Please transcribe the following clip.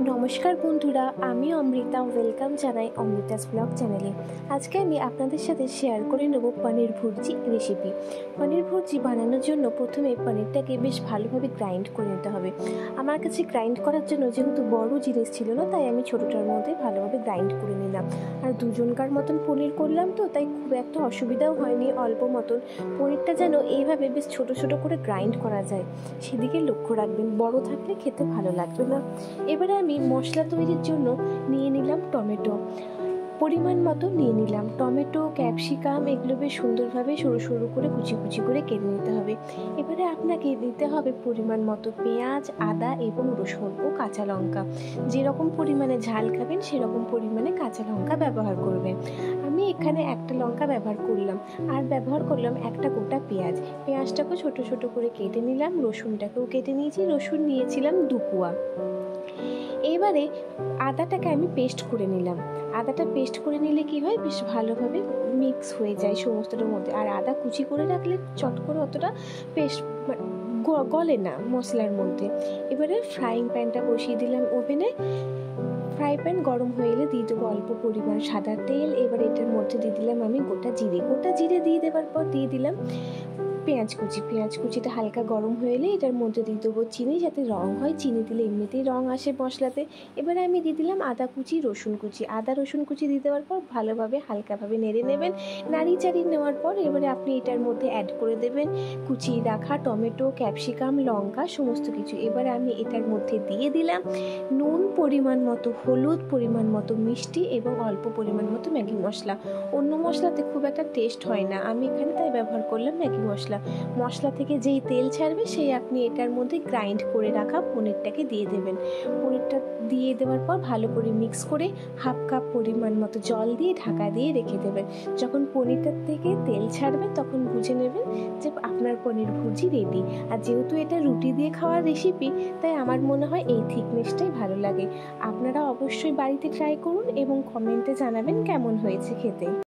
নমস্কার বন্ধুরা, আমি অমৃতা। ওয়েলকাম জানাই অমৃতাস ব্লগ চ্যানেলে। আজকে আমি আপনাদের সাথে শেয়ার করে নেব পনির ভুর্জি রেসিপি। পনির ভুর্জি বানানোর জন্য প্রথমে পনিরটাকে বেশ ভালোভাবে গ্রাইন্ড করে নিতে হবে। আমার কাছে গ্রাইন্ড করার জন্য যেহেতু বড় জিনিস ছিল না, তাই আমি ছোটোটার মধ্যে ভালোভাবে গ্রাইন্ড করে নিলাম। আর দুজনকার মতন পনির করলাম, তো তাই খুব একটা অসুবিধাও হয়নি। অল্প মতন পনিরটা যেন এইভাবে বেশ ছোট ছোট করে গ্রাইন্ড করা যায়, সেদিকে লক্ষ্য রাখবেন। বড় থাকলে খেতে ভালো লাগবে না। এবারে আমি মশলা তৈরির জন্য নিয়ে নিলাম টমেটো, পরিমাণ মতো নিয়ে নিলাম। টমেটো, ক্যাপসিকাম এগুলো বেশ সুন্দরভাবে সরু সরু করে কুচি কুচি করে কেটে নিতে হবে। এবারে আপনাকে দিতে হবে পরিমাণ মতো পেঁয়াজ, আদা এবং রসুন ও কাঁচা লঙ্কা। যেরকম পরিমাণে ঝাল খাবেন সেরকম পরিমাণে কাঁচা লঙ্কা ব্যবহার করবেন। আমি এখানে একটা লঙ্কা ব্যবহার করলাম, আর ব্যবহার করলাম একটা গোটা পেঁয়াজ। পেঁয়াজটাকেও ছোট ছোট করে কেটে নিলাম, রসুনটাকেও কেটে নিয়েছি। রসুন নিয়েছিলাম 2 কোয়া। এবারে আদাটাকে আমি পেস্ট করে নিলাম। আদাটা পেস্ট করে নিলে কি হয়, বেশ ভালোভাবে মিক্স হয়ে যায় সমস্তটার মধ্যে। আর আদা কুচি করে রাখলে চট করে অতটা পেস্ট গলে না মশলার মধ্যে। এবারে ফ্রাইং প্যানটা বসিয়ে দিলাম ওভেনে। ফ্রাই প্যান গরম হয়ে এলে দিয়ে দেবো অল্প পরিমাণ সাদা তেল। এবার এটার মধ্যে দিয়ে দিলাম আমি গোটা জিরে দিয়ে দেওয়ার পর দিয়ে দিলাম পেঁয়াজ কুচিটা হালকা গরম হয়ে এলে এটার মধ্যে দিয়ে দেবো চিনি, যাতে রং হয়। চিনি দিলে এমনিতেই রং আসে মশলাতে। এবারে আমি দিয়ে দিলাম আদা কুচি, রসুন কুচি দিয়ে দেওয়ার পর ভালোভাবে হালকাভাবে নেড়ে নেবেন। নাড়িয়ে চাড়িয়ে নেওয়ার পর এবারে আপনি এটার মধ্যে অ্যাড করে দেবেন কুচিয়ে রাখা টমেটো, ক্যাপসিকাম, লঙ্কা সমস্ত কিছু। এবারে আমি এটার মধ্যে দিয়ে দিলাম নুন পরিমাণ মতো, হলুদ পরিমাণ মতো, মিষ্টি এবং অল্প পরিমাণ মতো ম্যাগি মশলা। অন্য মশলাতে খুব একটা টেস্ট হয় না, আমি এখানে তাই ব্যবহার করলাম ম্যাগি মশলা। মশলা থেকে যেই তেল ছাড়বে সেই আপনি এটার মধ্যে গ্রাইন্ড করে রাখা পনিরটাকে দিয়ে দেবেন। পনিরটা দিয়ে দেওয়ার পর ভালো করে মিক্স করে হাফ কাপ পরিমাণ মতো জল দিয়ে ঢাকা দিয়ে রেখে দেবেন। যখন পনিরটার থেকে তেল ছাড়বে তখন বুঝে নেবেন যে আপনার পনির ভুর্জি রেডি। আর যেহেতু এটা রুটি দিয়ে খাওয়ার রেসিপি, তাই আমার মনে হয় এই থিকনেসটাই ভালো লাগে। আপনারা অবশ্যই বাড়িতে ট্রাই করুন এবং কমেন্টে জানাবেন কেমন হয়েছে খেতে।